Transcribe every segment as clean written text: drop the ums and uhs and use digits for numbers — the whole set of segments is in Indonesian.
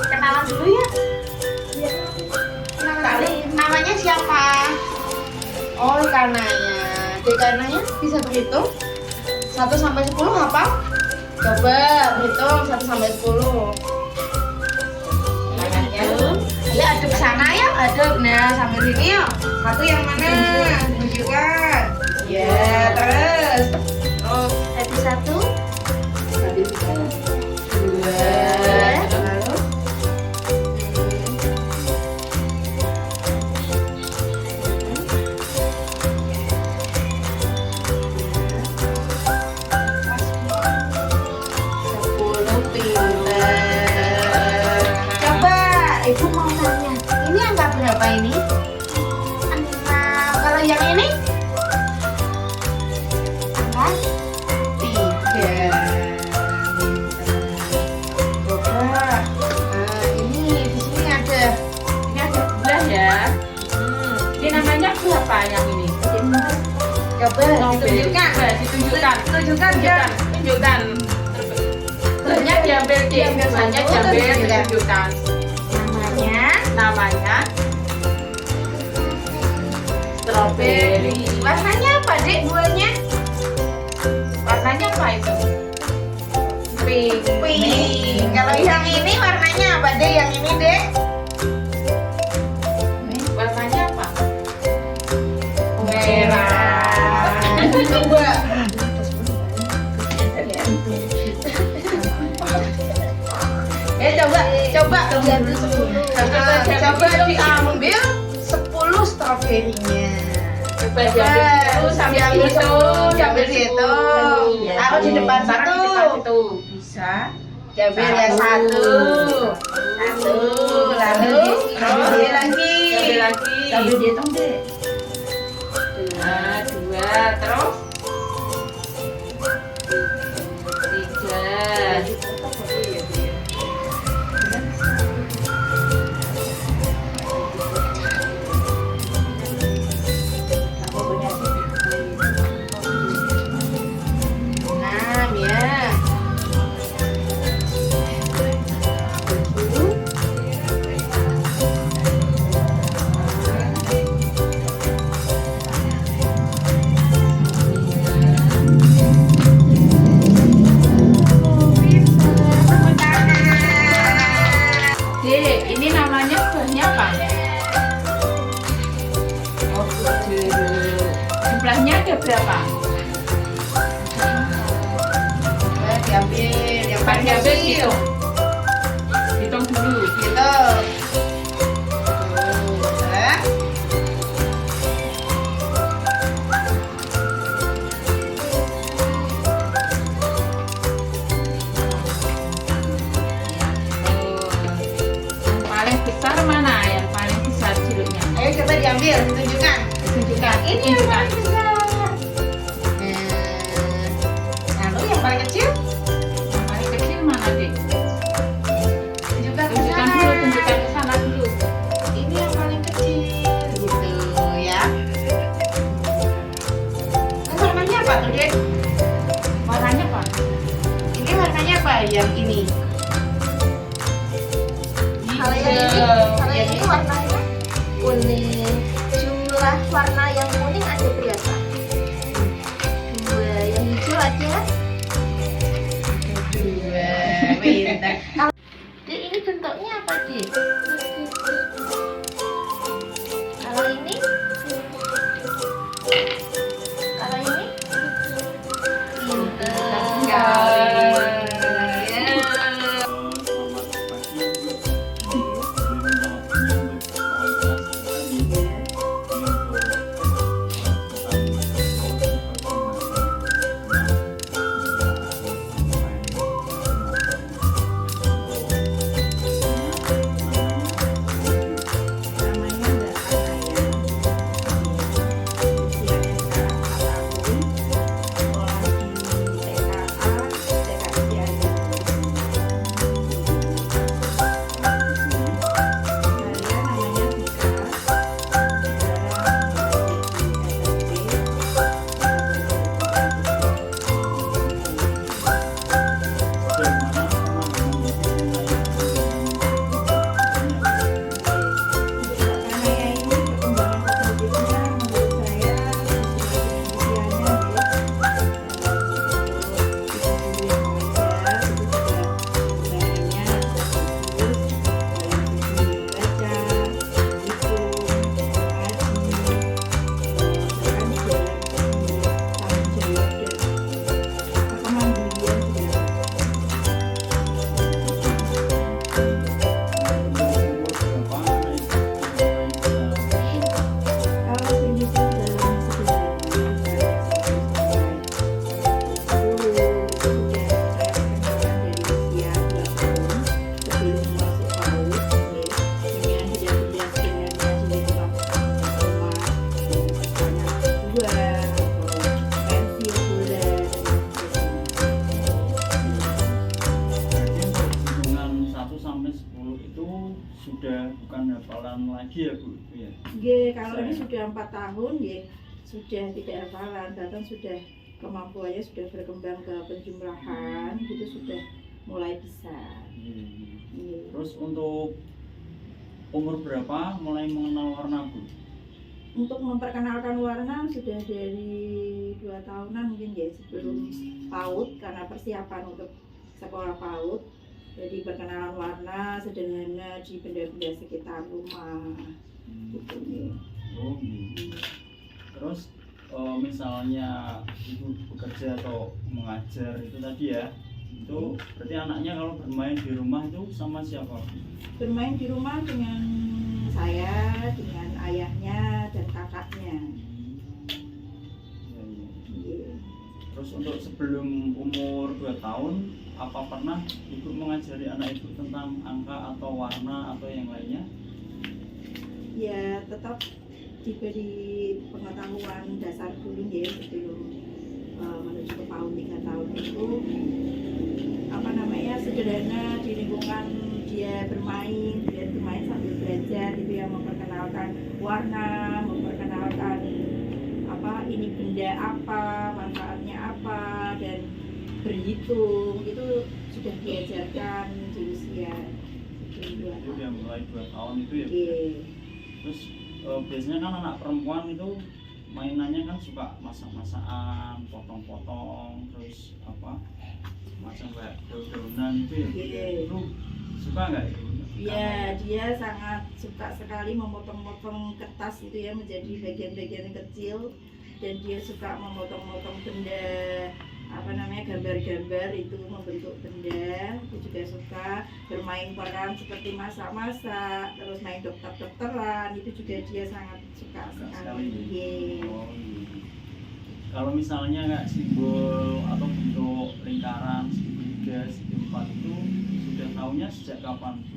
Kenalan dulu ya. Namanya siapa? Oh, Kanaya. Dek Kanaya bisa berhitung? 1 sampai 10 hafal? Coba berhitung 1 sampai 10. Tangannya. Ayo aduk sana ya, aduk. Nah, sampai sini yuk. Satu yang mana? Tunjukkan. Ya, terus. Oh, habis 1. Habis 2. Lalu Ibu mau tanya, ini angka berapa ini? 6. Kalau yang ini? Angka 3. Coba. Nah, ini di sini ada. Ini ada 11 ya. Ini namanya berapa yang ini? Coba ditunjukkan. Ditunjukkan. Tunjukkan ya. Tunjukkan. Terusnya diambil biasanya diambil ditunjukkan. Namanya strawberry. Warnanya apa, Dek? Buahnya? Warnanya apa itu? Pink. Pink. Kalau yang ini warnanya apa, Dek? Yang ini, Dek? Warnanya apa? Merah. Coba. Coba diambil 10 stroberinya. Coba diambil sambil hitung, diambil situ. Taruh di depan situ. Bisa. Diambil ya 1. Lalu diambil lagi. Sambil dihitung deh. 2, terus 3. Ini namanya buahnya apa? Oh, jumlahnya ada berapa? Diambil yang paling Diambil kecil. Hitung dulu. Gitu. Paling besar mana? Yang paling besar jeruknya? Ayo coba diambil, tunjukkan. Tunjukkan. Ini yang paling besar. Lalu yang paling kecil? Yang paling kecil mana, Dek? Tunjukkan ke Tunjukkan sana. dulu, tunjukkan ke sana dulu. Ini yang paling kecil, gitu ya. Ini warnanya apa tuh, Dek? Warnanya apa? Ini warnanya apa? Yang ini. Kalau yang ini warnanya kuning. Jumlah warna yang kuning ada berapa? 2. Yang hijau ada? 2. Pintar. Dek, ini bentuknya apa, Dek? Kalau ini? Kalau ini? Pintar. sampai 10 itu sudah bukan hafalan lagi ya Bu? Ya. Nggih, kalau ini Saya- sudah 4 tahun nggih, sudah tidak hafalan, bahkan sudah kemampuannya sudah berkembang ke penjumlahan, itu sudah mulai bisa. Nggih. Terus untuk umur berapa mulai mengenal warna Bu? Untuk memperkenalkan warna sudah dari 2 tahunan mungkin ya, sebelum PAUD, karena persiapan untuk sekolah PAUD. Jadi perkenalan warna sederhana di benda-benda sekitar rumah gitu nih. Oh, gitu. Terus misalnya ibu bekerja atau mengajar itu tadi ya, itu berarti anaknya kalau bermain di rumah itu sama siapa? Bermain di rumah dengan saya, dengan ayahnya dan kakaknya. Ya, ya. Iya. Terus untuk sebelum umur 2 tahun, apa pernah ibu mengajari anak ibu tentang angka atau warna atau yang lainnya? Ya tetap diberi pengetahuan dasar dulu ya sebelum menuju ke PAUD 3 tahun itu, apa namanya, sederhana di lingkungan dia bermain sambil belajar itu, yang memperkenalkan warna, memperkenalkan apa ini benda apa, manfaatnya apa, dan berhitung itu sudah diajarkan di usia sebelum 2 Itu tahun. udah mulai 2 tahun itu ya. Iya. Terus biasanya kan anak perempuan itu mainannya kan suka masak-masakan, potong-potong, terus apa macam kayak daun-daunan itu ya. Iya. Itu suka nggak itu? Iya, dia sangat suka sekali memotong-motong kertas itu ya menjadi bagian-bagian kecil, dan dia suka memotong-motong benda, apa namanya, gambar-gambar itu membentuk benda. Itu juga suka bermain peran seperti masak-masak, terus main dokter-dokteran, itu juga dia sangat suka Suka sekali. sekali. Iya. Oh, gitu. Kalau misalnya nggak simbol atau bentuk lingkaran segitiga, segi 4 itu sudah tahunya sejak kapan Bu?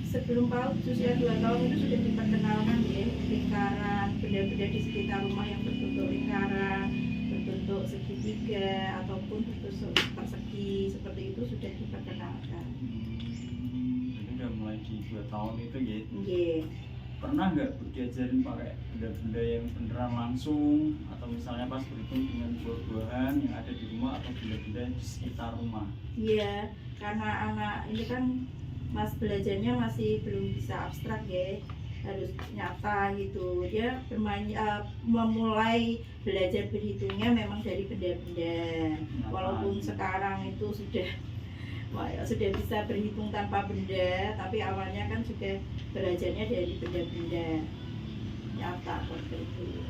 Sebelum PAUD usia 2 tahun itu sudah diperkenalkan ya, lingkaran, benda-benda di sekitar rumah yang berbentuk lingkaran, berbentuk segitiga ataupun berbentuk persegi seperti itu sudah diperkenalkan. Jadi udah mulai di 2 tahun itu ya. Nggih. Pernah nggak Bu diajarin pakai benda-benda yang beneran langsung, atau misalnya pas berhitung dengan buah-buahan yang ada di rumah atau benda-benda di sekitar rumah? Iya, karena anak ini kan mas belajarnya masih belum bisa abstrak ya, harus nyata gitu. Dia bermain memulai belajar berhitungnya memang dari benda-benda. Walaupun sekarang itu sudah bisa berhitung tanpa benda, tapi awalnya kan juga belajarnya dari benda-benda nyata seperti itu.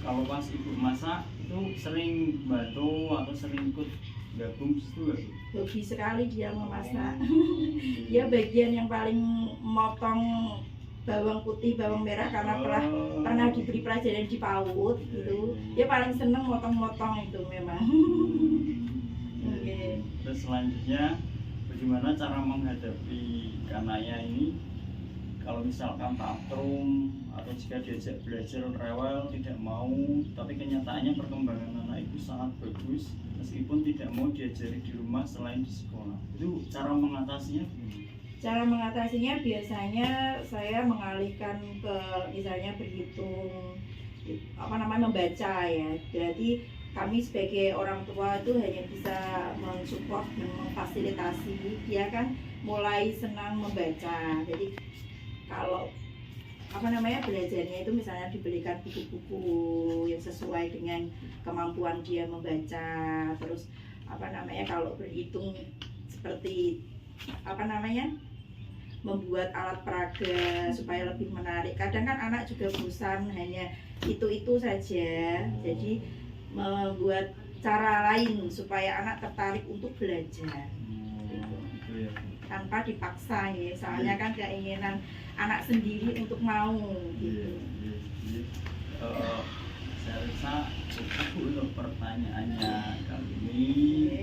Kalau pas ibu masak itu sering bantu atau sering ikut gabung di situ nggak Bu? Hobi sekali dia memasak. Dia bagian yang paling motong bawang putih, bawang merah, karena pernah diberi pelajaran di PAUD gitu. Dia paling seneng motong-motong itu memang. Oke. Terus selanjutnya bagaimana cara menghadapi kanaya ini kalau misalkan tantrum atau jika diajak belajar rewel tidak mau, tapi kenyataannya perkembangan anak itu sangat bagus meskipun tidak mau diajari di rumah selain di sekolah, itu cara mengatasinya gimana? Cara mengatasinya biasanya saya mengalihkan ke misalnya berhitung, apa namanya, membaca ya. Berarti kami sebagai orang tua itu hanya bisa mensupport dan memfasilitasi dia kan mulai senang membaca. Jadi kalau apa namanya, belajarnya itu misalnya dibelikan buku-buku yang sesuai dengan kemampuan dia membaca, terus apa namanya, kalau berhitung seperti apa namanya, membuat alat peraga supaya lebih menarik. Kadang kan anak juga bosan hanya itu saja, jadi membuat cara lain supaya anak tertarik untuk belajar Itu ya. tanpa dipaksa ya, soalnya kan keinginan anak sendiri untuk mau gitu. Saya rasa cukup untuk pertanyaannya kali ini.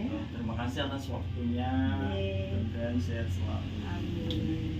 Oke. Terima kasih atas waktunya Oke. dan sehat selalu. Amin.